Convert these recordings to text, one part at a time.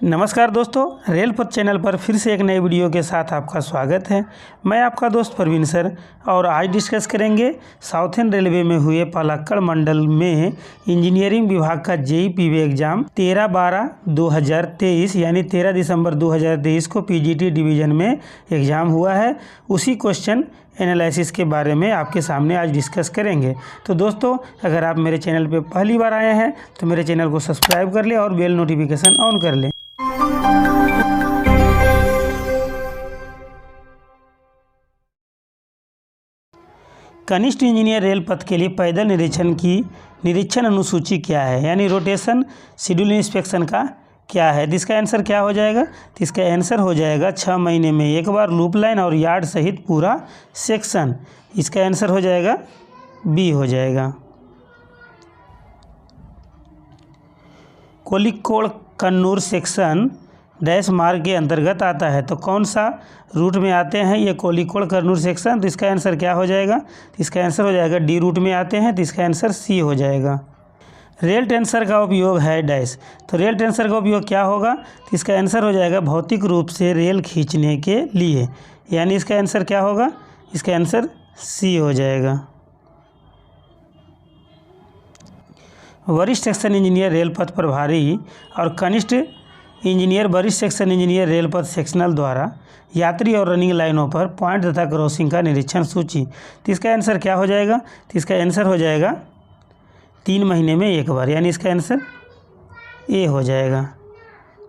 नमस्कार दोस्तों, रेल पथ चैनल पर फिर से एक नए वीडियो के साथ आपका स्वागत है। मैं आपका दोस्त प्रवीण सर और आज डिस्कस करेंगे साउथर्न रेलवे में हुए पलक्कड़ मंडल में इंजीनियरिंग विभाग का जेईई पीवी एग्ज़ाम 13/12/2023 यानी 13 दिसंबर 2023 को पीजीटी डिवीज़न में एग्ज़ाम हुआ है। उसी क्वेश्चन एनालिसिस के बारे में आपके सामने आज डिस्कस करेंगे। तो दोस्तों, अगर आप मेरे चैनल पर पहली बार आए हैं तो मेरे चैनल को सब्सक्राइब कर लें और बेल नोटिफिकेशन ऑन कर लें। कनिष्ठ इंजीनियर रेल पथ के लिए पैदल निरीक्षण अनुसूची क्या है, यानी रोटेशन शेड्यूल इंस्पेक्शन का क्या है। इसका आंसर क्या हो जाएगा? तो इसका आंसर हो जाएगा 6 महीने में एक बार लूप लाइन और यार्ड सहित पूरा सेक्शन। इसका आंसर हो जाएगा बी हो जाएगा। कोलिकोड कन्नूर सेक्शन डैश मार्ग के अंतर्गत आता है, तो कौन सा रूट में आते हैं ये कोलिकोड कन्नूर सेक्शन? तो इसका आंसर क्या हो जाएगा? तो इसका आंसर हो जाएगा डी रूट में आते हैं, तो इसका आंसर सी हो जाएगा। रेल टेंसर का उपयोग है डैश, तो रेल टेंसर का उपयोग क्या होगा? तो इसका आंसर हो जाएगा भौतिक रूप से रेल खींचने के लिए, यानी इसका आंसर क्या होगा? इसका आंसर सी हो जाएगा। वरिष्ठ सेक्शन इंजीनियर रेल पथ प्रभारी और कनिष्ठ इंजीनियर वरिष्ठ सेक्शन इंजीनियर रेल पथ सेक्शनल द्वारा यात्री और रनिंग लाइनों पर पॉइंट तथा क्रॉसिंग का निरीक्षण सूची। तो इसका आंसर क्या हो जाएगा? तो इसका आंसर हो जाएगा 3 महीने में एक बार, यानी इसका आंसर ए हो जाएगा।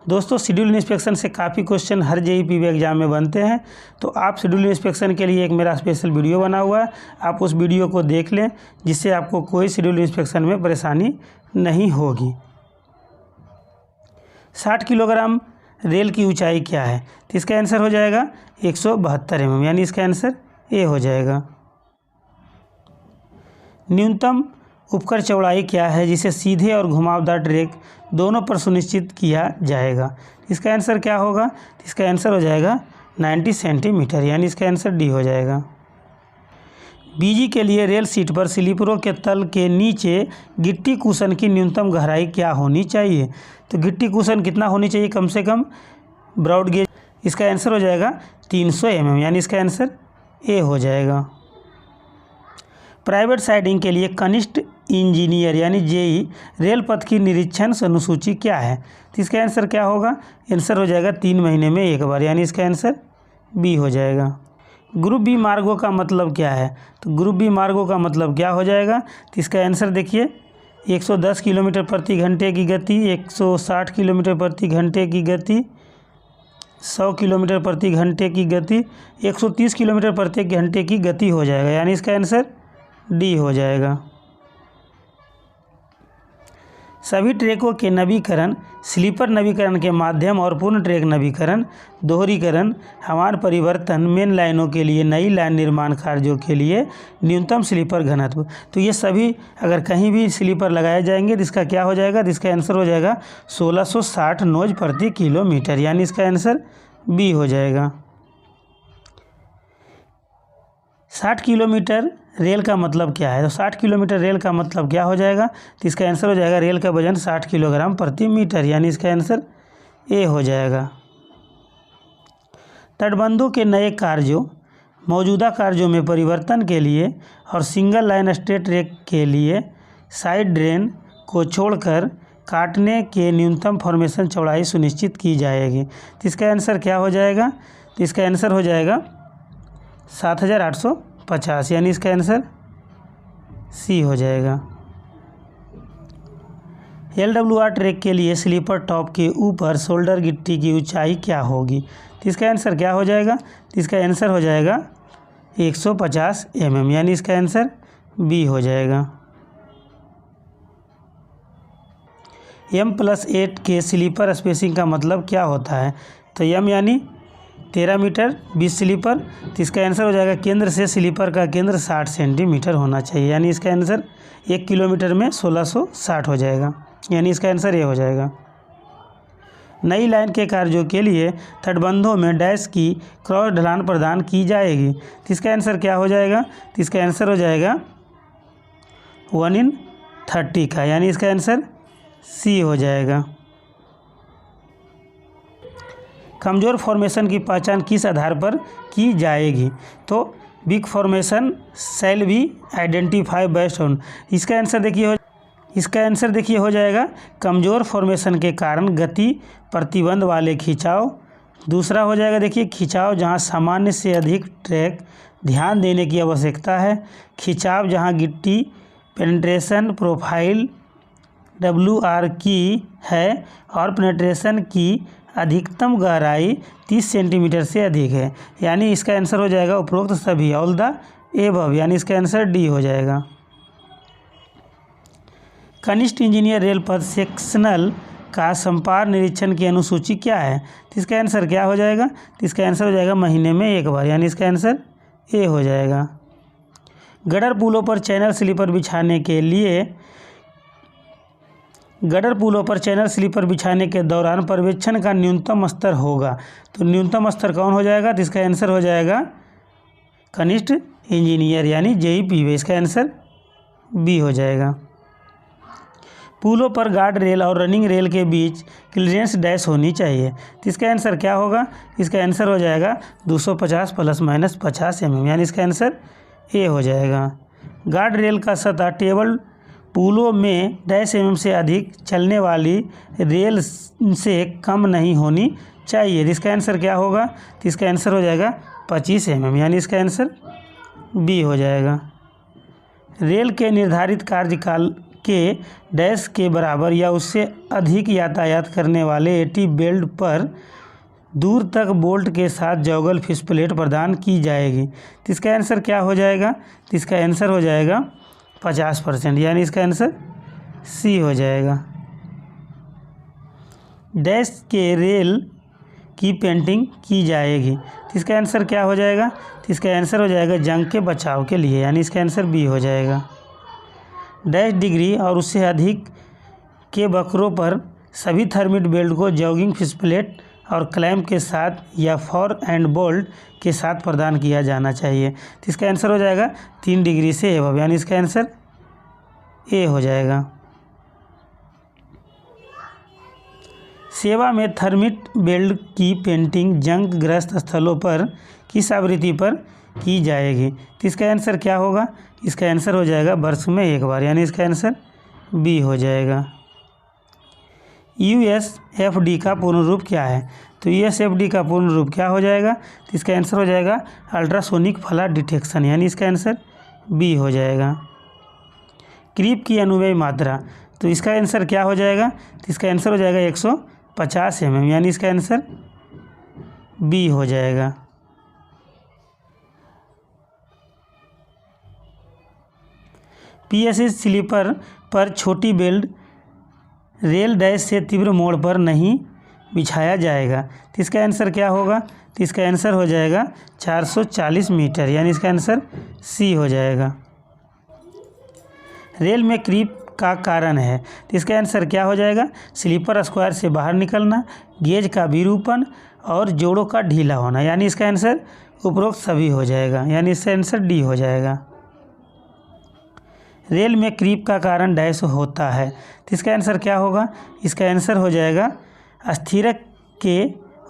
दोस्तों, शेड्यूल इंस्पेक्शन से काफ़ी क्वेश्चन हर जेईई पीवी एग्जाम में बनते हैं, तो आप शेड्यूल इंस्पेक्शन के लिए एक मेरा स्पेशल वीडियो बना हुआ है, आप उस वीडियो को देख लें, जिससे आपको कोई शेड्यूल इंस्पेक्शन में परेशानी नहीं होगी। 60 किलोग्राम रेल की ऊंचाई क्या है? तो इसका आंसर हो जाएगा 172 mm, यानी इसका आंसर ए हो जाएगा। न्यूनतम उपकर चौड़ाई क्या है जिसे सीधे और घुमावदार ट्रैक दोनों पर सुनिश्चित किया जाएगा? इसका आंसर क्या होगा? इसका आंसर हो जाएगा 90 सेंटीमीटर, यानी इसका आंसर डी हो जाएगा। बीजी के लिए रेल सीट पर स्लीपरों के तल के नीचे गिट्टी कुशन की न्यूनतम गहराई क्या होनी चाहिए? तो गिट्टी कुशन कितना होनी चाहिए कम से कम ब्रॉड गेज? इसका आंसर हो जाएगा 300 mm, यानी इसका आंसर ए हो जाएगा। प्राइवेट साइडिंग के लिए कनिष्ठ इंजीनियर यानी जेईई रेल पथ की निरीक्षण अनुसूची क्या है? तो इसका आंसर क्या होगा? आंसर हो जाएगा 3 महीने में एक बार, यानी इसका आंसर बी हो जाएगा। ग्रुप बी मार्गों का मतलब क्या है? तो ग्रुप बी मार्गों का मतलब क्या हो जाएगा? तो इसका आंसर देखिए, 110 किलोमीटर प्रति घंटे की गति, 160 किलोमीटर प्रति घंटे की गति, 100 किलोमीटर प्रति घंटे की गति, 130 किलोमीटर प्रति घंटे की गति हो जाएगा, यानी इसका आंसर डी हो जाएगा। सभी ट्रैकों के नवीकरण, स्लीपर नवीकरण के माध्यम और पूर्ण ट्रैक नवीकरण, दोहरीकरण, हमार परिवर्तन, मेन लाइनों के लिए नई लाइन निर्माण कार्यों के लिए न्यूनतम स्लीपर घनत्व, तो ये सभी अगर कहीं भी स्लीपर लगाए जाएंगे तो इसका क्या हो जाएगा? तो इसका आंसर हो जाएगा 1660 नोज प्रति किलोमीटर, यानी इसका आंसर बी हो जाएगा। 60 किलोमीटर रेल का मतलब क्या है? तो 60 किलोमीटर रेल का मतलब क्या हो जाएगा? तो इसका आंसर हो जाएगा रेल का वजन 60 किलोग्राम प्रति मीटर, यानी इसका आंसर ए हो जाएगा। तटबंधों के नए कार्यों, मौजूदा कार्यों में परिवर्तन के लिए और सिंगल लाइन स्ट्रेट ट्रैक के लिए साइड ड्रेन को छोड़कर काटने के न्यूनतम फॉर्मेशन चौड़ाई सुनिश्चित की जाएगी। तो इसका आंसर क्या हो जाएगा? तो इसका आंसर हो जाएगा 7850, यानी इसका आंसर सी हो जाएगा। LWR ट्रैक के लिए स्लीपर टॉप के ऊपर शोल्डर गिट्टी की ऊंचाई क्या होगी? तो इसका आंसर क्या हो जाएगा? तो इसका आंसर हो जाएगा 150 mm, यानी इसका आंसर बी हो जाएगा। M+8 के स्लीपर स्पेसिंग का मतलब क्या होता है? तो M यानी 13 मीटर 20 स्लीपर, तो इसका आंसर हो जाएगा केंद्र से स्लीपर का केंद्र 60 सेंटीमीटर होना चाहिए, यानी इसका आंसर 1 किलोमीटर में 1660 हो जाएगा, यानी इसका आंसर ये हो जाएगा। नई लाइन के कार्यों के लिए तटबंधों में डैश की क्रॉस ढलान प्रदान की जाएगी, तो इसका आंसर क्या हो जाएगा? तो इसका आंसर हो जाएगा 1/30 का, यानी इसका आंसर सी हो जाएगा। कमज़ोर फॉर्मेशन की पहचान किस आधार पर की जाएगी? तो weak formation shall be identify based on. इसका आंसर देखिए हो जाएगा कमज़ोर फॉर्मेशन के कारण गति प्रतिबंध वाले खिंचाव। दूसरा हो जाएगा देखिए खिंचाव जहां सामान्य से अधिक ट्रैक ध्यान देने की आवश्यकता है। खिंचाव जहां गिट्टी पेनिट्रेशन प्रोफाइल WR की है और पेनिट्रेशन की अधिकतम गहराई 30 सेंटीमीटर से अधिक है। यानी इसका आंसर हो जाएगा उपरोक्त सभी ऑल द एबव, यानी इसका आंसर डी हो जाएगा। कनिष्ठ इंजीनियर रेल पथ सेक्शनल का संपार निरीक्षण की अनुसूची क्या है? तो इसका आंसर क्या हो जाएगा? तो इसका आंसर हो जाएगा महीने में एक बार, यानी इसका आंसर ए हो जाएगा। गडर पुलों पर चैनल स्लीपर बिछाने के दौरान पर्यवेक्षण का न्यूनतम स्तर होगा। तो न्यूनतम स्तर कौन हो जाएगा? तो इसका आंसर हो जाएगा कनिष्ठ इंजीनियर यानी JEPV। इसका आंसर बी हो जाएगा। पुलों पर गार्ड रेल और रनिंग रेल के बीच क्लियरेंस डैश होनी चाहिए। तो इसका आंसर क्या होगा? इसका आंसर हो जाएगा 250 ± 50 mm, यानी इसका आंसर ए हो जाएगा। गार्ड रेल का सतह टेबल पुलों में -mm से अधिक चलने वाली रेल से कम नहीं होनी चाहिए। इसका आंसर क्या होगा? तो इसका आंसर हो जाएगा 25 mm, यानी इसका आंसर बी हो जाएगा। रेल के निर्धारित कार्यकाल के डैश के बराबर या उससे अधिक यातायात करने वाले AT बेल्ट पर दूर तक बोल्ट के साथ जॉगल फिश प्लेट प्रदान की जाएगी। तो इसका आंसर क्या हो जाएगा? तो इसका आंसर हो जाएगा 50%, यानी इसका आंसर सी हो जाएगा। डैश के रेल की पेंटिंग की जाएगी। तो इसका आंसर क्या हो जाएगा? तो इसका आंसर हो जाएगा जंग के बचाव के लिए, यानी इसका आंसर बी हो जाएगा। डैश डिग्री और उससे अधिक के वक्रों पर सभी थर्मिट बेल्ट को जॉगिंग फिश प्लेट और क्लैंप के साथ या फॉर एंड बोल्ट के साथ प्रदान किया जाना चाहिए। तो इसका आंसर हो जाएगा 3 डिग्री से एबव, यानी इसका आंसर ए हो जाएगा। सेवा में थर्मिट बेल्ट की पेंटिंग जंग ग्रस्त स्थलों पर किस आवृत्ति पर की जाएगी? तो इसका आंसर क्या होगा? इसका आंसर हो जाएगा वर्ष में एक बार, यानी इसका आंसर बी हो जाएगा। USFD का पूर्ण रूप क्या है? तो USFD का पूर्ण रूप क्या हो जाएगा? तो इसका आंसर हो जाएगा अल्ट्रासोनिक फ्लड डिटेक्शन, यानी इसका आंसर बी हो जाएगा। क्रीप की अनुमेय मात्रा, तो इसका आंसर क्या हो जाएगा? तो इसका आंसर हो जाएगा 150 mm, यानी इसका आंसर बी हो जाएगा। PSC स्लीपर पर छोटी बेल्ट रेल डैश से तीव्र मोड़ पर नहीं बिछाया जाएगा। तो इसका आंसर क्या होगा? तो इसका आंसर हो जाएगा 440 मीटर, यानी इसका आंसर सी हो जाएगा। रेल में क्रीप का कारण है, तो इसका आंसर क्या हो जाएगा? स्लीपर स्क्वायर से बाहर निकलना, गेज का विरूपण और जोड़ों का ढीला होना, यानी इसका आंसर उपरोक्त सभी हो जाएगा, यानी इसका आंसर डी हो जाएगा। रेल में क्रीप का कारण डैश होता है, तो इसका आंसर क्या होगा? इसका आंसर हो जाएगा स्थिरक के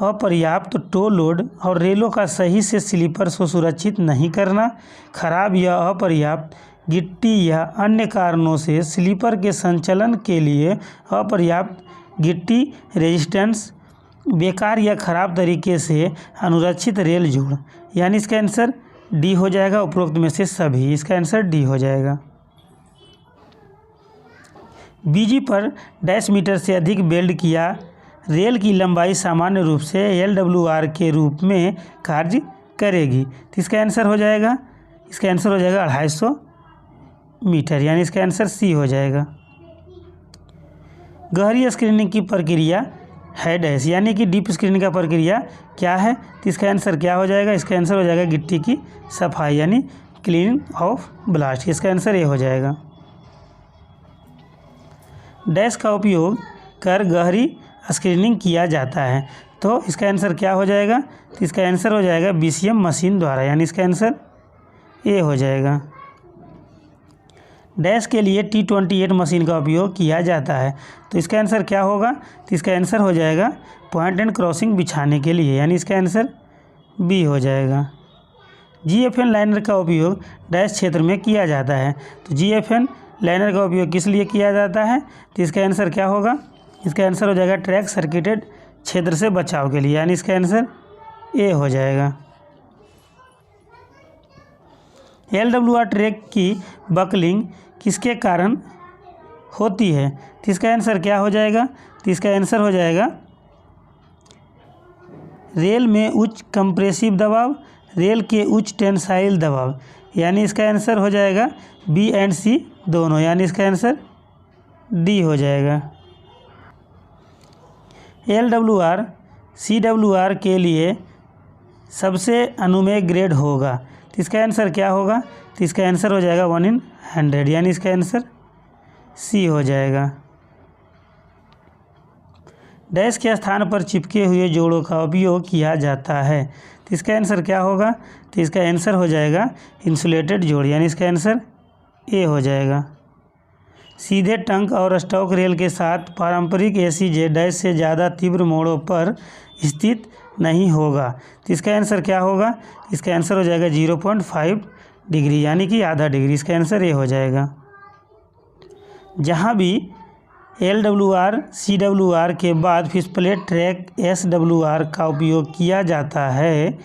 अपर्याप्त टो लोड और रेलों का सही से स्लीपर को सुरक्षित नहीं करना, खराब या अपर्याप्त गिट्टी या अन्य कारणों से स्लीपर के संचालन के लिए अपर्याप्त गिट्टी रेजिस्टेंस, बेकार या खराब तरीके से अनुरक्षित रेल जोड़, यानी इसका आंसर डी हो जाएगा उपरोक्त में से सभी। इसका आंसर डी हो जाएगा। बीजी पर डैश मीटर से अधिक बेल्ट किया रेल की लंबाई सामान्य रूप से LWR के रूप में कार्य करेगी। तो इसका आंसर हो जाएगा 250 मीटर, यानी इसका आंसर सी हो जाएगा। गहरी स्क्रीनिंग की प्रक्रिया है डैश, यानी कि डीप स्क्रीनिंग का प्रक्रिया क्या है? तो इसका आंसर क्या हो जाएगा? इसका आंसर हो जाएगा गिट्टी की सफाई, यानी क्लीनिंग ऑफ ब्लास्ट। इसका आंसर ए हो जाएगा। डैश का उपयोग कर गहरी स्क्रीनिंग किया जाता है, तो इसका आंसर क्या हो जाएगा? तो इसका आंसर हो जाएगा BCM मशीन द्वारा, यानी इसका आंसर ए हो जाएगा। डैश के लिए T28 मशीन का उपयोग किया जाता है। तो इसका आंसर क्या होगा? तो इसका आंसर हो जाएगा पॉइंट एंड क्रॉसिंग बिछाने के लिए, यानी इसका आंसर बी हो जाएगा। GFN लाइनर का उपयोग डैश क्षेत्र में किया जाता है। तो GFN लाइनर का उपयोग किस लिए किया जाता है? तो इसका आंसर क्या होगा? इसका आंसर हो जाएगा ट्रैक सर्किटेड क्षेत्र से बचाव के लिए, यानी इसका आंसर ए हो जाएगा। LWR ट्रैक की बकलिंग किसके कारण होती है? तो इसका आंसर क्या हो जाएगा? तो इसका आंसर हो जाएगा रेल में उच्च कंप्रेसिव दबाव, रेल के उच्च टेंसाइल दबाव, यानी इसका आंसर हो जाएगा बी एंड सी दोनों, यानी इसका आंसर डी हो जाएगा। LWR CWR के लिए सबसे अनुमेय ग्रेड होगा। तो इसका आंसर क्या होगा? तो इसका आंसर हो जाएगा 1/100, यानी इसका आंसर सी हो जाएगा। डैश के स्थान पर चिपके हुए जोड़ों का उपयोग किया जाता है। तो इसका आंसर क्या होगा? तो इसका आंसर हो जाएगा इंसुलेटेड जोड़, यानी इसका आंसर ए हो जाएगा। सीधे टंक और स्टॉक रेल के साथ पारंपरिक ACJ डैश से ज़्यादा तीव्र मोड़ों पर स्थित नहीं होगा। तो इसका आंसर क्या होगा? इसका आंसर हो जाएगा 0.5 डिग्री, यानी कि आधा डिग्री। इसका आंसर ए हो जाएगा। जहाँ भी LWR CWR के बाद फिशप्लेट ट्रैक SWR का उपयोग किया जाता है,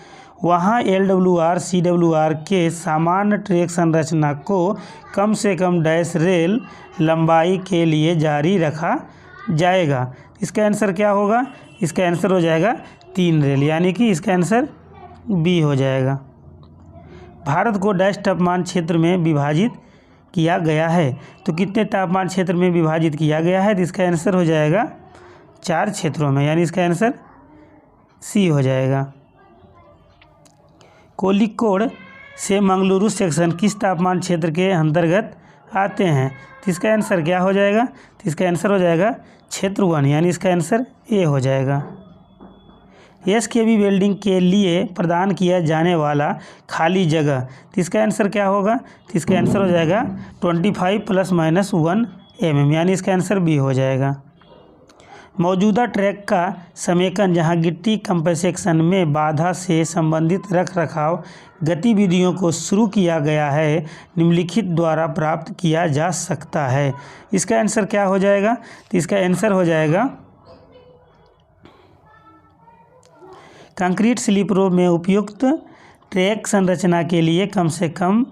वहाँ LWR CWR के सामान्य ट्रैक संरचना को कम से कम डैश रेल लंबाई के लिए जारी रखा जाएगा। इसका आंसर क्या होगा? इसका आंसर हो जाएगा 3 रेल, यानी कि इसका आंसर बी हो जाएगा। भारत को डैश तापमान क्षेत्र में विभाजित किया गया है। तो कितने तापमान क्षेत्र में विभाजित किया गया है? तो इसका आंसर हो जाएगा 4 क्षेत्रों में, यानी इसका आंसर सी हो जाएगा। कोझिकोड से मंगलुरु सेक्शन किस तापमान क्षेत्र के अंतर्गत आते हैं? तो इसका आंसर क्या हो जाएगा? तो इसका आंसर हो जाएगा क्षेत्र 1, यानी इसका आंसर ए हो जाएगा। SKB वेल्डिंग के लिए प्रदान किया जाने वाला खाली जगह, तो इसका आंसर क्या होगा? तो इसका आंसर हो जाएगा 25 ± 1 mm, यानी इसका आंसर बी हो जाएगा। मौजूदा ट्रैक का समेकन जहां गिट्टी कंपैक्शन में बाधा से संबंधित रखरखाव गतिविधियों को शुरू किया गया है, निम्नलिखित द्वारा प्राप्त किया जा सकता है। इसका आंसर क्या हो जाएगा? तो इसका आंसर हो जाएगा कंक्रीट स्लिप रोड में उपयुक्त ट्रैक संरचना के लिए कम से कम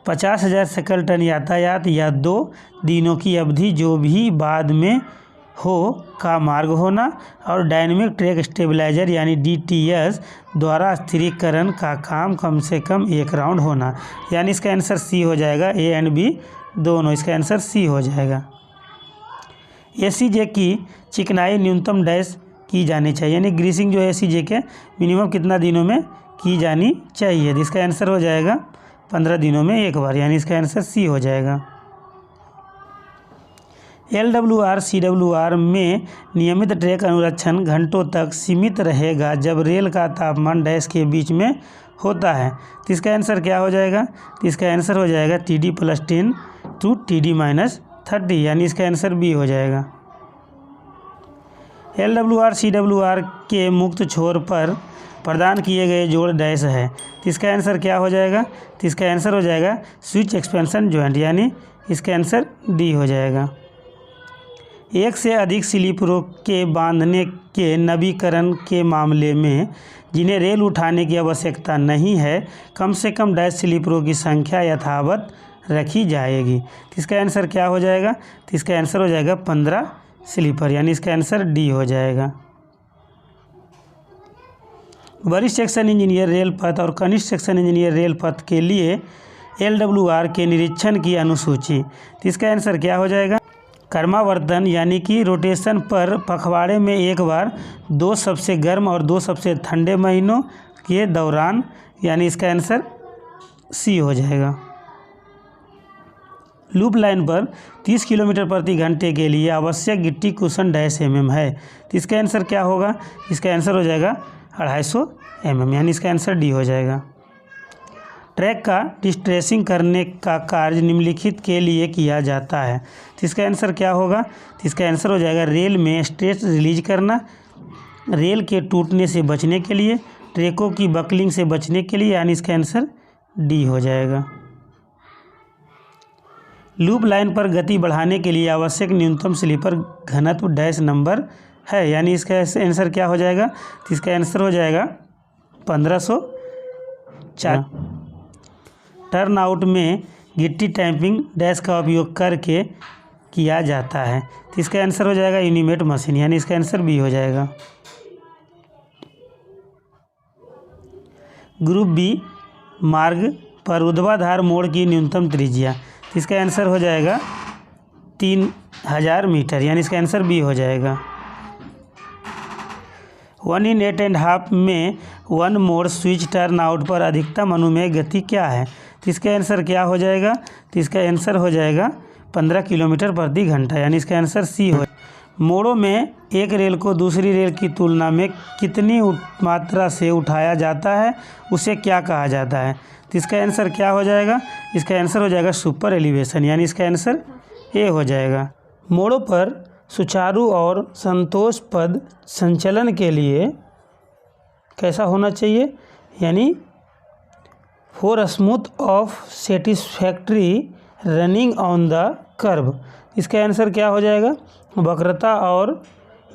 50,000 सकल टन यातायात या 2 दिनों की अवधि जो भी बाद में हो का मार्ग होना, और डायनेमिक ट्रैक स्टेबलाइजर यानी DTS द्वारा स्थिरीकरण का काम कम से कम 1 राउंड होना, यानी इसका आंसर सी हो जाएगा। ए एंड बी दोनों, इसका आंसर सी हो जाएगा। ACJ की चिकनाई न्यूनतम डैश की जानी चाहिए, यानी ग्रीसिंग जो है ACJ के मिनिमम कितना दिनों में की जानी चाहिए? इसका आंसर हो जाएगा 15 दिनों में 1 बार, यानी इसका आंसर सी हो जाएगा। LWR CWR में नियमित ट्रैक अनुरक्षण घंटों तक सीमित रहेगा जब रेल का तापमान डैश के बीच में होता है। तो इसका आंसर क्या हो जाएगा? तो इसका आंसर हो जाएगा TD + 10 to TD - 30, यानी इसका आंसर बी हो जाएगा। LWR CWR के मुक्त छोर पर प्रदान किए गए जोड़ डैश है। तो इसका आंसर क्या हो जाएगा? तो इसका आंसर हो जाएगा स्विच एक्सपेंशन जॉइंट, यानी इसका आंसर डी हो जाएगा। एक से अधिक स्लिप रोक के बांधने के नवीकरण के मामले में जिन्हें रेल उठाने की आवश्यकता नहीं है, कम से कम डैश स्लिप रोक की संख्या यथावत रखी जाएगी। तो इसका आंसर क्या हो जाएगा? तो इसका आंसर हो जाएगा 15 स्लीपर, यानी इसका आंसर डी हो जाएगा। वरिष्ठ सेक्शन इंजीनियर रेल पथ और कनिष्ठ सेक्शन इंजीनियर रेल पथ के लिए LWR के निरीक्षण की अनुसूची। तो इसका आंसर क्या हो जाएगा? क्रमावर्तन यानी कि रोटेशन पर पखवाड़े में 1 बार 2 सबसे गर्म और 2 सबसे ठंडे महीनों के दौरान, यानी इसका आंसर सी हो जाएगा। लूप लाइन पर 30 किलोमीटर प्रति घंटे के लिए आवश्यक गिट्टी कुशन डैश mm है। तो इसका आंसर क्या होगा? इसका आंसर हो जाएगा 250 mm, यानी इसका आंसर डी हो जाएगा। ट्रैक का डिस्ट्रेसिंग करने का कार्य निम्नलिखित के लिए किया जाता है। तो इसका आंसर क्या होगा? तो इसका आंसर हो जाएगा रेल में स्ट्रेस रिलीज करना, रेल के टूटने से बचने के लिए, ट्रैकों की बकलिंग से बचने के लिए, यानी इसका आंसर डी हो जाएगा। लूप लाइन पर गति बढ़ाने के लिए आवश्यक न्यूनतम स्लीपर घनत्व डैश नंबर है, यानी इसका आंसर क्या हो जाएगा? तो इसका आंसर हो जाएगा 1504। टर्न आउट में गिट्टी टैंपिंग डैश का उपयोग करके किया जाता है। तो इसका आंसर हो जाएगा यूनिमेट मशीन, यानी इसका आंसर बी हो जाएगा। ग्रुप बी मार्ग पर ऊर्ध्वाधर मोड़ की न्यूनतम त्रिज्या, तो इसका आंसर हो जाएगा 3000 मीटर, यानी इसका आंसर बी हो जाएगा। 1 in 8.5 में 1 मोड़ स्विच टर्न आउट पर अधिकतम अनुमेय गति क्या है? तो इसका आंसर क्या हो जाएगा? तो इसका आंसर हो जाएगा 15 किलोमीटर प्रति घंटा, यानी इसका आंसर सी हो। मोड़ों में एक रेल को दूसरी रेल की तुलना में कितनी मात्रा से उठाया जाता है, उसे क्या कहा जाता है? तो इसका आंसर क्या हो जाएगा? इसका आंसर हो जाएगा सुपर एलिवेशन, यानी इसका आंसर ए हो जाएगा। मोड़ों पर सुचारू और संतोषप्रद संचलन के लिए कैसा होना चाहिए? यानी for smooth of satisfactory running on the curve, इसका आंसर क्या हो जाएगा? वक्रता और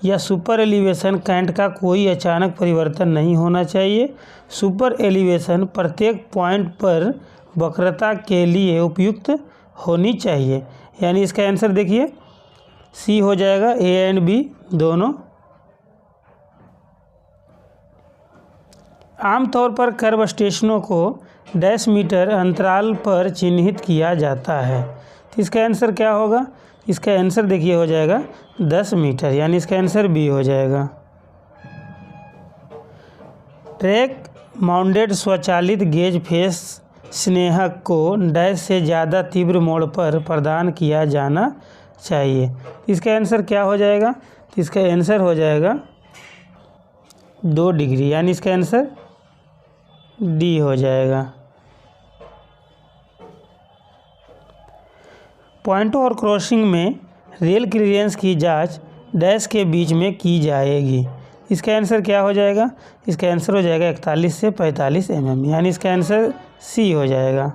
या सुपर एलिवेशन कैंट का कोई अचानक परिवर्तन नहीं होना चाहिए। सुपर एलिवेशन प्रत्येक पॉइंट पर वक्रता के लिए उपयुक्त होनी चाहिए, यानी इसका आंसर देखिए सी हो जाएगा, ए एंड बी दोनों। आमतौर पर कर्व स्टेशनों को डैश मीटर अंतराल पर चिन्हित किया जाता है। तो इसका आंसर क्या होगा? इसका आंसर देखिए हो जाएगा 10 मीटर, यानी इसका आंसर बी हो जाएगा। ट्रैक माउंटेड स्वचालित गेज फेस स्नेहक को डैश से ज़्यादा तीव्र मोड़ पर प्रदान किया जाना चाहिए। इसका आंसर क्या हो जाएगा? तो इसका आंसर हो जाएगा 2 डिग्री, यानी इसका आंसर डी हो जाएगा। पॉइंटों और क्रॉसिंग में रेल क्लियरेंस की जांच डैश के बीच में की जाएगी। इसका आंसर क्या हो जाएगा? इसका आंसर हो जाएगा 41 से 45 mm, यानी इसका आंसर सी हो जाएगा।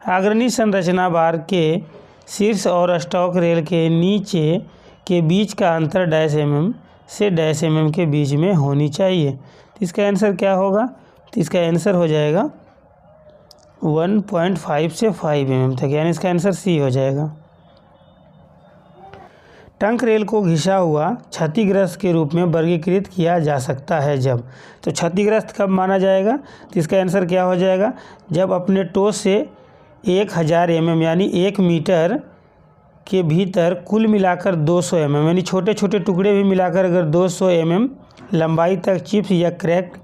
अग्रणी संरचना बार के शीर्ष और स्टॉक रेल के नीचे के बीच का अंतर डैश mm से डैश mm के बीच में होनी चाहिए। तो इसका आंसर क्या होगा? तो इसका आंसर हो जाएगा 1.5 से 5 mm तक, यानी इसका आंसर सी हो जाएगा। टंक रेल को घिसा हुआ क्षतिग्रस्त के रूप में वर्गीकृत किया जा सकता है जब, तो क्षतिग्रस्त कब माना जाएगा? तो इसका आंसर क्या हो जाएगा? जब अपने टो से 1000 mm यानी 1 मीटर के भीतर कुल मिलाकर 200 mm यानी छोटे छोटे टुकड़े भी मिलाकर अगर 200 mm लंबाई तक चिप्स या क्रैक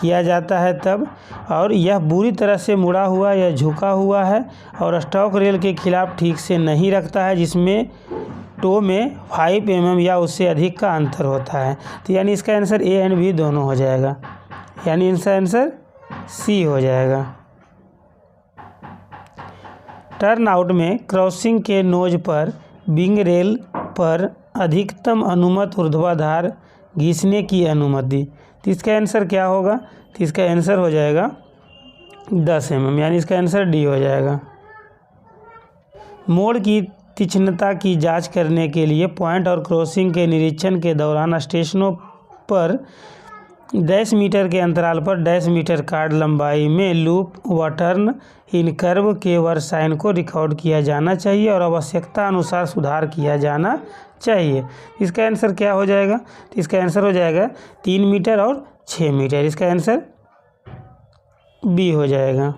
किया जाता है तब, और यह बुरी तरह से मुड़ा हुआ या झुका हुआ है और स्टॉक रेल के खिलाफ ठीक से नहीं रखता है, जिसमें टो में 5 mm या उससे अधिक का अंतर होता है। तो यानी इसका आंसर ए एंड बी दोनों हो जाएगा, यानी इसका आंसर सी हो जाएगा। टर्न आउट में क्रॉसिंग के नोज पर विंग रेल पर अधिकतम अनुमत ऊर्ध्वाधर घिसने की अनुमति, तो इसका आंसर क्या होगा? तो इसका आंसर हो जाएगा 10 mm, यानी इसका आंसर डी हो जाएगा। मोड़ की तीक्ष्णता की जांच करने के लिए पॉइंट और क्रॉसिंग के निरीक्षण के दौरान स्टेशनों पर डैश मीटर के अंतराल पर डैश मीटर कार्ड लंबाई में लूप व टर्न इन कर्व के वर्साइन को रिकॉर्ड किया जाना चाहिए और आवश्यकता अनुसार सुधार किया जाना चाहिए। इसका आंसर क्या हो जाएगा? तो इसका आंसर हो जाएगा 3 मीटर और 6 मीटर, इसका आंसर बी हो जाएगा।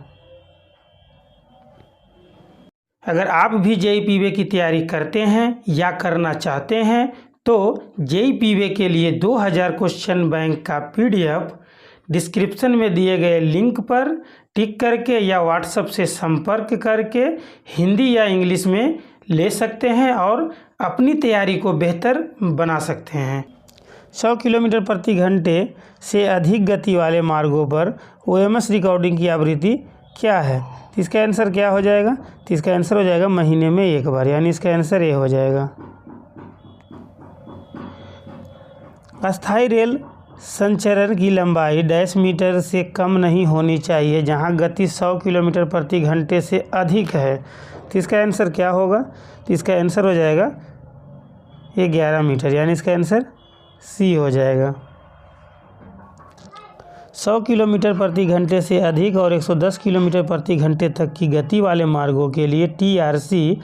अगर आप भी JEE की तैयारी करते हैं या करना चाहते हैं तो JEE के लिए 2000 क्वेश्चन बैंक का PDF डिस्क्रिप्शन में दिए गए लिंक पर टिक करके या व्हाट्सएप से संपर्क करके हिंदी या इंग्लिश में ले सकते हैं और अपनी तैयारी को बेहतर बना सकते हैं। 100 किलोमीटर प्रति घंटे से अधिक गति वाले मार्गों पर ओएमएस रिकॉर्डिंग की आवृत्ति क्या है? तो इसका आंसर क्या हो जाएगा? तो इसका आंसर हो जाएगा महीने में एक बार, यानी इसका आंसर ए हो जाएगा। अस्थायी रेल संचरण की लंबाई डैश मीटर से कम नहीं होनी चाहिए जहां गति 100 किलोमीटर प्रति घंटे से अधिक है। तो इसका आंसर क्या होगा? तो इसका आंसर हो जाएगा 11 मीटर, यानी इसका आंसर सी हो जाएगा। 100 किलोमीटर प्रति घंटे से अधिक और 110 किलोमीटर प्रति घंटे तक की गति वाले मार्गों के लिए टीआरसी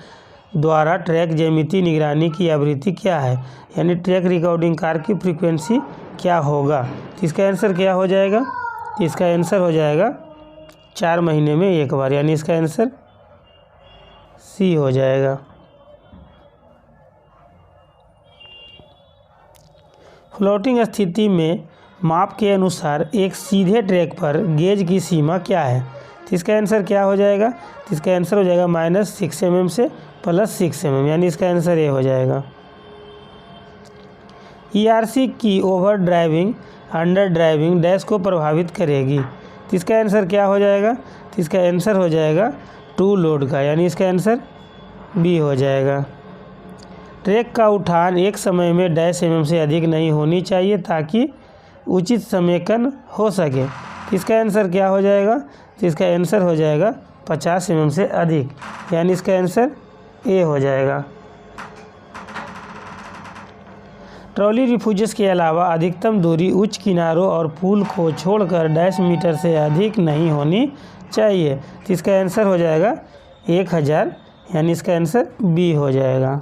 द्वारा ट्रैक ज्यामिति निगरानी की आवृत्ति क्या है? यानी ट्रैक रिकॉर्डिंग कार की फ्रीक्वेंसी क्या होगा? तो इसका आंसर क्या हो जाएगा? तो इसका आंसर हो जाएगा 4 महीने में एक बार, यानी इसका आंसर सी हो जाएगा। फ्लोटिंग स्थिति में माप के अनुसार एक सीधे ट्रैक पर गेज की सीमा क्या है? तो इसका आंसर क्या हो जाएगा? तो इसका आंसर हो जाएगा -6 mm से +6 mm, यानी इसका आंसर ये हो जाएगा। ईआरसी की over driving under driving dash को प्रभावित करेगी। तो इसका आंसर क्या हो जाएगा? तो इसका आंसर हो जाएगा टू लोड का, यानी इसका आंसर बी हो जाएगा। ट्रैक का उठान एक समय में डैश mm से अधिक नहीं होनी चाहिए ताकि उचित समेकन हो सके। तो इसका आंसर क्या हो जाएगा? तो इसका आंसर हो जाएगा 50 mm से अधिक, यानी इसका आंसर ए हो जाएगा। ट्रॉली रिफ्यूजेस के अलावा अधिकतम दूरी उच्च किनारों और पुल को छोड़कर डैश मीटर से अधिक नहीं होनी चाहिए। तो इसका आंसर हो जाएगा 1000, यानी इसका आंसर बी हो जाएगा।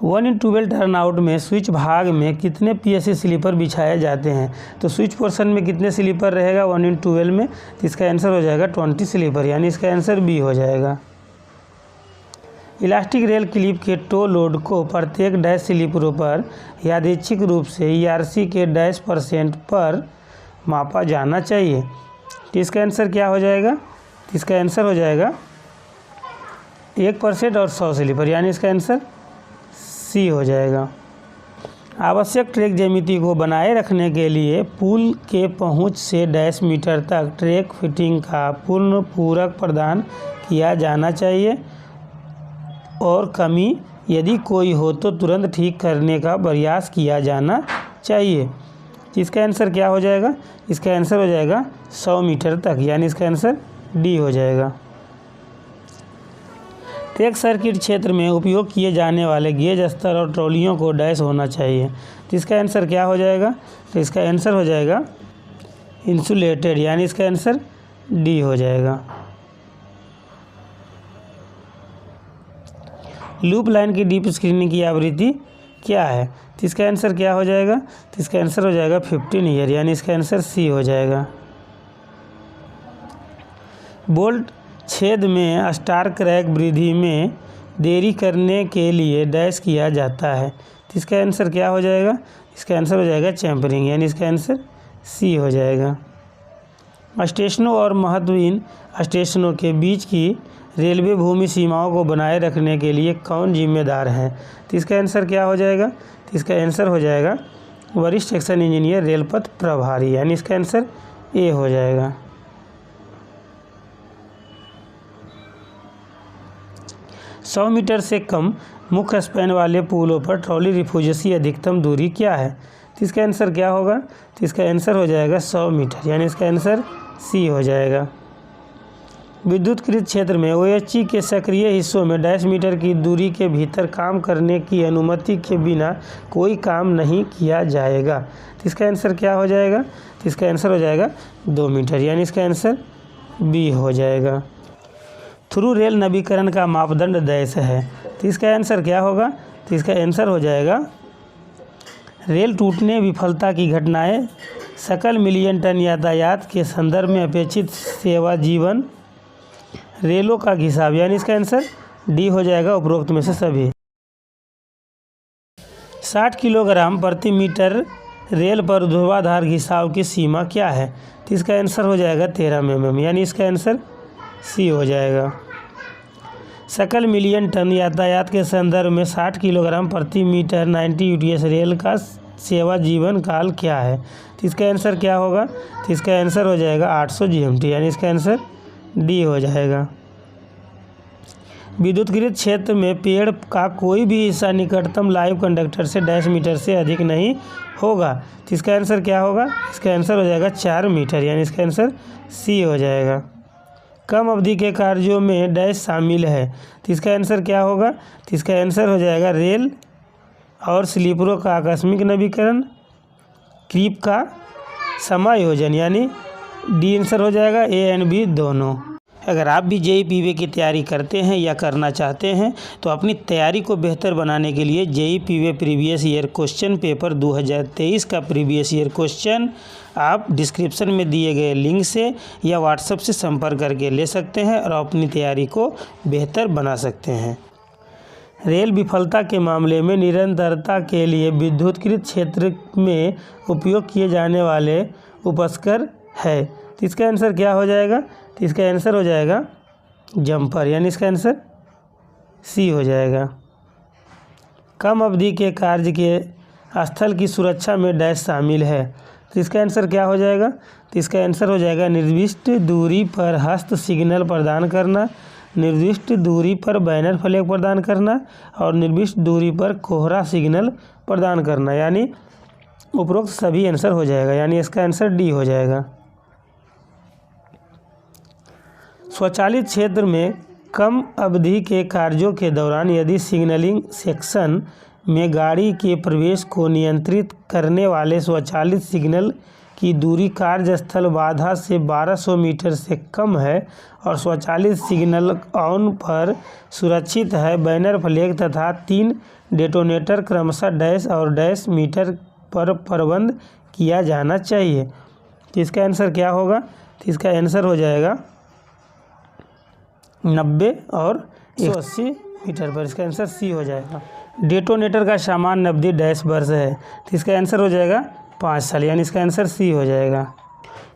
1/12 टर्नआउट में स्विच भाग में कितने पीएससी स्लीपर बिछाए जाते हैं? तो स्विच पोर्शन में कितने स्लीपर रहेगा 1/12 में? तो इसका आंसर हो जाएगा 20 स्लीपर, यानी इसका आंसर बी हो जाएगा। इलास्टिक रेल क्लिप के टो लोड को प्रत्येक डैश स्लीपरों पर यादृच्छिक रूप से ईआरसी के डैश % पर मापा जाना चाहिए। तो इसका आंसर क्या हो जाएगा? तो इसका आंसर हो जाएगा 1% और 100 स्लीपर, यानी इसका आंसर सी हो जाएगा। आवश्यक ट्रैक ज्यामिति को बनाए रखने के लिए पुल के पहुंच से डैश मीटर तक ट्रैक फिटिंग का पूर्ण पूरक प्रदान किया जाना चाहिए और कमी यदि कोई हो तो तुरंत ठीक करने का प्रयास किया जाना चाहिए। इसका आंसर क्या हो जाएगा? इसका आंसर हो जाएगा 100 मीटर तक, यानी इसका आंसर डी हो जाएगा। ट्रैक सर्किट क्षेत्र में उपयोग किए जाने वाले गेज स्तर और ट्रॉलियों को डैश होना चाहिए। तो इसका आंसर क्या हो जाएगा? तो इसका आंसर हो जाएगा इंसुलेटेड, यानी इसका आंसर डी हो जाएगा। लूप लाइन की डीप स्क्रीनिंग की आवृत्ति क्या है? तो इसका आंसर क्या हो जाएगा? तो इसका आंसर हो जाएगा 15 ईयर, यानी इसका आंसर सी हो जाएगा। बोल्ट छेद में स्टार क्रैक वृद्धि में देरी करने के लिए डैश किया जाता है। तो इसका आंसर क्या हो जाएगा? इसका आंसर हो जाएगा चैम्परिंग, यानी इसका आंसर सी हो जाएगा। स्टेशनों और महत्वहीन स्टेशनों के बीच की रेलवे भूमि सीमाओं को बनाए रखने के लिए कौन जिम्मेदार है? तो इसका आंसर क्या हो जाएगा? तो इसका आंसर हो जाएगा वरिष्ठ सेक्शन इंजीनियर रेलपथ प्रभारी, यानी इसका आंसर ए हो जाएगा। सौ मीटर से कम मुख्य स्पैन वाले पुलों पर ट्रॉली रिफ्यूजेस की अधिकतम दूरी क्या है? तो इसका आंसर क्या होगा? तो इसका आंसर हो जाएगा 100 मीटर, यानी इसका आंसर सी हो जाएगा। विद्युतकृत क्षेत्र में ओएचई के सक्रिय हिस्सों में डैश मीटर की दूरी के भीतर काम करने की अनुमति के बिना कोई काम नहीं किया जाएगा। तो इसका आंसर क्या हो जाएगा? तो इसका आंसर हो जाएगा 2 मीटर, यानी इसका आंसर बी हो जाएगा। थ्रू रेल नवीकरण का मापदंड डैश है। तो इसका आंसर क्या होगा? तो इसका आंसर हो जाएगा रेल टूटने विफलता की घटनाएं सकल मिलियन टन यातायात के संदर्भ में अपेक्षित सेवा जीवन रेलों का घिसाव, यानी इसका आंसर डी हो जाएगा उपरोक्त में से सभी। 60 किलोग्राम प्रति मीटर रेल पर ध्रुवाधार घिसाव की सीमा क्या है? तो इसका आंसर हो जाएगा 13 mm, यानी इसका आंसर सी हो जाएगा। सकल मिलियन टन यातायात के संदर्भ में 60 किलोग्राम प्रति मीटर 90 UTS रेल का सेवा जीवन काल क्या है? तो इसका आंसर क्या होगा? तो इसका आंसर हो जाएगा 800 GMT, यानी इसका आंसर डी हो जाएगा। विद्युतकृत क्षेत्र में पेड़ का कोई भी हिस्सा निकटतम लाइव कंडक्टर से डैश मीटर से अधिक नहीं होगा। तो इसका आंसर क्या होगा? इसका आंसर हो जाएगा 4 मीटर, यानी इसका आंसर सी हो जाएगा। कम अवधि के कार्यों में डैश शामिल है। तो इसका आंसर क्या होगा? तो इसका आंसर हो जाएगा रेल और स्लीपरों का आकस्मिक नवीकरण, क्रीप का समायोजन, यानी डी आंसर हो जाएगा। ए एंड बी दोनों। अगर आप भी जेईई पीवे की तैयारी करते हैं या करना चाहते हैं तो अपनी तैयारी को बेहतर बनाने के लिए जेईई पीवे प्रीवियस ईयर क्वेश्चन पेपर 2023 का प्रीवियस ईयर क्वेश्चन आप डिस्क्रिप्शन में दिए गए लिंक से या व्हाट्सएप से संपर्क करके ले सकते हैं और अपनी तैयारी को बेहतर बना सकते हैं। रेल विफलता के मामले में निरंतरता के लिए विद्युतकृत क्षेत्र में उपयोग किए जाने वाले उपस्कर है। तो इसका आंसर क्या हो जाएगा? तो इसका आंसर हो जाएगा जंपर, यानी इसका आंसर सी हो जाएगा। कम अवधि के कार्य के स्थल की सुरक्षा में डैश शामिल है। तो इसका आंसर क्या हो जाएगा? तो इसका आंसर हो जाएगा निर्दिष्ट दूरी पर हस्त सिग्नल प्रदान करना, निर्दिष्ट दूरी पर बैनर फ्लैग प्रदान करना और निर्दिष्ट दूरी पर कोहरा सिग्नल प्रदान करना, यानी उपरोक्त सभी आंसर हो जाएगा, यानी इसका आंसर डी हो जाएगा। स्वचालित क्षेत्र में कम अवधि के कार्यों के दौरान यदि सिग्नलिंग सेक्शन में गाड़ी के प्रवेश को नियंत्रित करने वाले स्वचालित सिग्नल की दूरी कार्यस्थल बाधा से 1200 मीटर से कम है और स्वचालित सिग्नल ऑन पर सुरक्षित है, बैनर फ्लैग तथा 3 डेटोनेटर क्रमशः डैश और डैश मीटर पर प्रबंध किया जाना चाहिए। तो इसका आंसर क्या होगा? तो इसका आंसर हो जाएगा 90 और 180 मीटर पर। इसका आंसर सी हो जाएगा। डेटोनेटर का सामान्य अवधि डैश वर्ष है। तो इसका आंसर हो जाएगा 5 साल, यानी इसका आंसर सी हो जाएगा।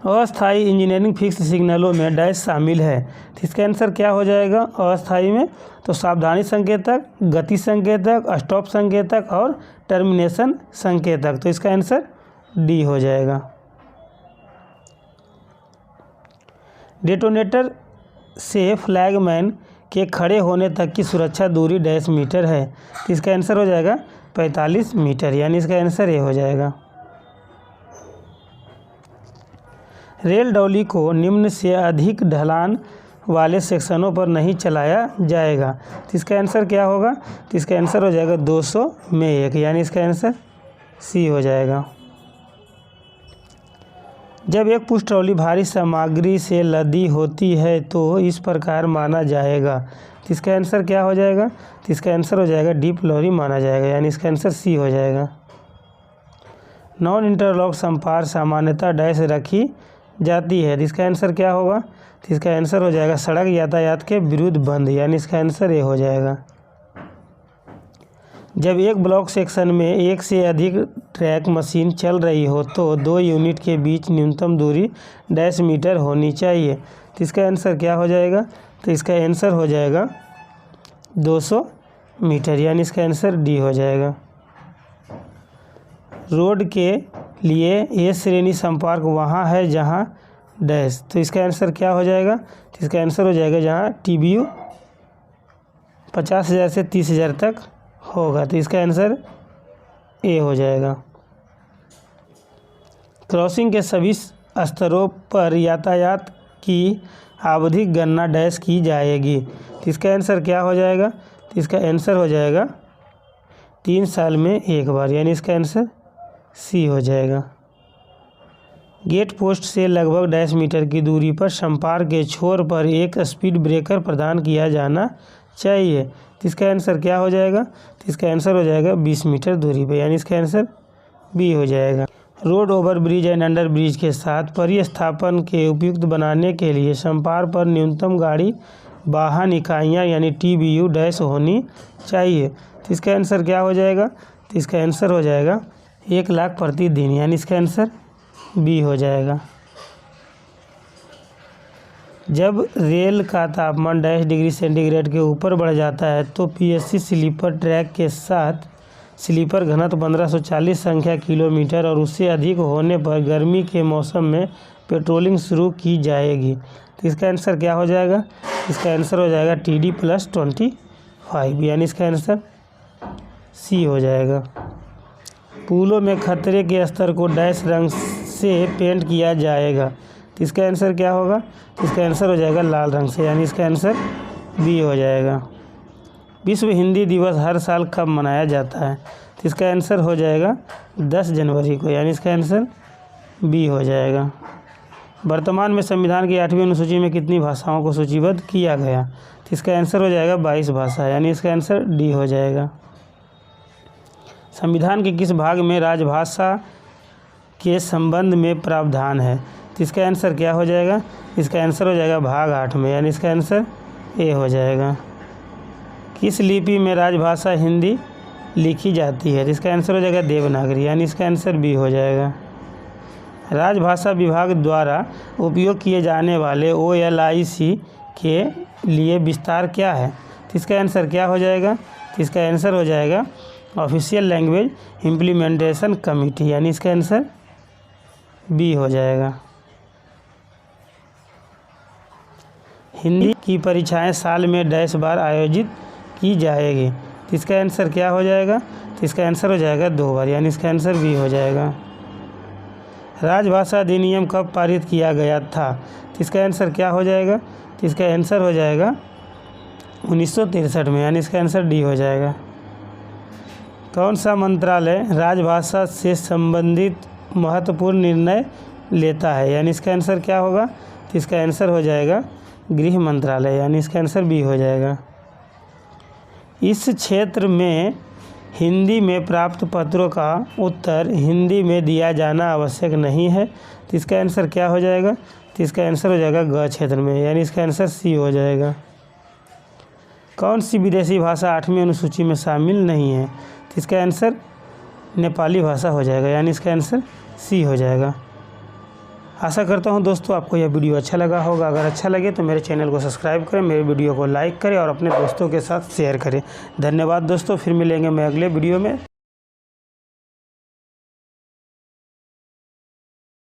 अस्थायी इंजीनियरिंग फिक्स सिग्नलों में डैश शामिल है। तो इसका आंसर क्या हो जाएगा अस्थायी में? तो सावधानी संकेतक, गति संकेतक, स्टॉप संकेतक और टर्मिनेशन संकेतक। तो इसका आंसर डी हो जाएगा। डेटोनेटर से फ्लैगमैन के खड़े होने तक की सुरक्षा दूरी डैश मीटर है। तो इसका आंसर हो जाएगा 45 मीटर, यानी इसका आंसर ए हो जाएगा। रेल डॉली को निम्न से अधिक ढलान वाले सेक्शनों पर नहीं चलाया जाएगा। तो इसका आंसर क्या होगा? तो इसका आंसर हो जाएगा 200 में 1, यानी इसका आंसर सी हो जाएगा। जब एक पुश ट्रॉली भारी सामग्री से लदी होती है तो इस प्रकार माना जाएगा। तो इसका आंसर क्या हो जाएगा? तो इसका आंसर हो जाएगा डीप लॉरी माना जाएगा, यानी इसका आंसर सी हो जाएगा। नॉन इंटरलॉक संपार सामान्यतः डैश रखी जाती है। तो इसका आंसर क्या होगा? तो इसका आंसर हो जाएगा सड़क यातायात के विरुद्ध बंद, यानी इसका आंसर ए हो जाएगा। जब एक ब्लॉक सेक्शन में एक से अधिक ट्रैक मशीन चल रही हो तो 2 यूनिट के बीच न्यूनतम दूरी डैश मीटर होनी चाहिए। तो इसका आंसर क्या हो जाएगा? तो इसका आंसर हो जाएगा 200 मीटर, यानी इसका आंसर डी हो जाएगा। रोड के लिए ए श्रेणी संपर्क वहाँ है जहाँ डैश। तो इसका आंसर क्या हो जाएगा? तो इसका आंसर हो जाएगा जहाँ TBU 50,000 से 30,000 तक होगा। तो इसका आंसर ए हो जाएगा। क्रॉसिंग के सभी स्तरों पर यातायात की आवधिक गणना डैश की जाएगी। तो इसका आंसर क्या हो जाएगा? तो इसका आंसर हो जाएगा 3 साल में एक बार, यानी इसका आंसर सी हो जाएगा। गेट पोस्ट से लगभग डैश मीटर की दूरी पर संपर्क के छोर पर एक स्पीड ब्रेकर प्रदान किया जाना चाहिए। तो इसका आंसर क्या हो जाएगा? तो इसका आंसर हो जाएगा 20 मीटर दूरी पर, यानी इसका आंसर बी हो जाएगा। Road over bridge and under bridge के साथ परिस्थापन के उपयुक्त बनाने के लिए संपार पर न्यूनतम गाड़ी वाहन इकाइयाँ यानी TBU डैश होनी चाहिए। तो इसका आंसर क्या हो जाएगा? तो इसका आंसर हो जाएगा 1 लाख प्रति दिन, यानी इसका आंसर बी हो जाएगा। जब रेल का तापमान डैश डिग्री सेंटीग्रेड के ऊपर बढ़ जाता है तो पीएससी स्लीपर ट्रैक के साथ स्लीपर घनत्व 1540 संख्या किलोमीटर और उससे अधिक होने पर गर्मी के मौसम में पेट्रोलिंग शुरू की जाएगी। तो इसका आंसर क्या हो जाएगा? इसका आंसर हो जाएगा TD + 25, यानी इसका आंसर सी हो जाएगा। पुलों में खतरे के स्तर को डैश रंग से पेंट किया जाएगा। तो इसका आंसर क्या होगा? इसका आंसर हो जाएगा लाल रंग से, यानी इसका आंसर बी हो जाएगा। विश्व हिंदी दिवस हर साल कब मनाया जाता है? तो इसका आंसर हो जाएगा 10 जनवरी को, यानी इसका आंसर बी हो जाएगा। वर्तमान में संविधान की 8वीं अनुसूची में कितनी भाषाओं को सूचीबद्ध किया गया? तो इसका आंसर हो जाएगा 22 भाषा, यानी इसका आंसर डी हो जाएगा। संविधान के किस भाग में राजभाषा के संबंध में प्रावधान है? तो इसका आंसर क्या हो जाएगा? इसका आंसर हो जाएगा भाग 8 में, यानी इसका आंसर ए हो जाएगा। किस लिपि में राजभाषा हिंदी लिखी जाती है? तो इसका आंसर हो जाएगा देवनागरी, यानी इसका आंसर बी हो जाएगा। राजभाषा विभाग द्वारा उपयोग किए जाने वाले OLIC के लिए विस्तार क्या है? तो इसका आंसर क्या हो जाएगा? तो इसका आंसर हो जाएगा ऑफिशियल लैंग्वेज इम्प्लीमेंटेशन कमेटी, यानी इसका आंसर बी हो जाएगा। हिंदी की परीक्षाएं साल में डैश बार आयोजित की जाएगी। तो इसका आंसर क्या हो जाएगा? तो इसका आंसर हो जाएगा 2 बार, यानी इसका आंसर बी हो जाएगा। राजभाषा अधिनियम कब पारित किया गया था? तो इसका आंसर क्या हो जाएगा? तो इसका आंसर हो जाएगा 1963 में, यानी इसका आंसर डी हो जाएगा। कौन सा मंत्रालय राजभाषा से संबंधित महत्वपूर्ण निर्णय लेता है? यानी इसका आंसर क्या होगा? तो इसका आंसर हो जाएगा गृह मंत्रालय, यानी इसका आंसर बी हो जाएगा। इस क्षेत्र में हिंदी में प्राप्त पत्रों का उत्तर हिंदी में दिया जाना आवश्यक नहीं है। तो इसका आंसर क्या हो जाएगा? तो इसका आंसर हो जाएगा ग क्षेत्र में, यानी इसका आंसर सी हो जाएगा। कौन सी विदेशी भाषा 8वीं अनुसूची में शामिल नहीं है? तो इसका आंसर नेपाली भाषा हो जाएगा, यानी इसका आंसर सी हो जाएगा। आशा करता हूँ दोस्तों आपको यह वीडियो अच्छा लगा होगा। अगर अच्छा लगे तो मेरे चैनल को सब्सक्राइब करें, मेरे वीडियो को लाइक करें और अपने दोस्तों के साथ शेयर करें। धन्यवाद दोस्तों, फिर मिलेंगे मैं अगले वीडियो में।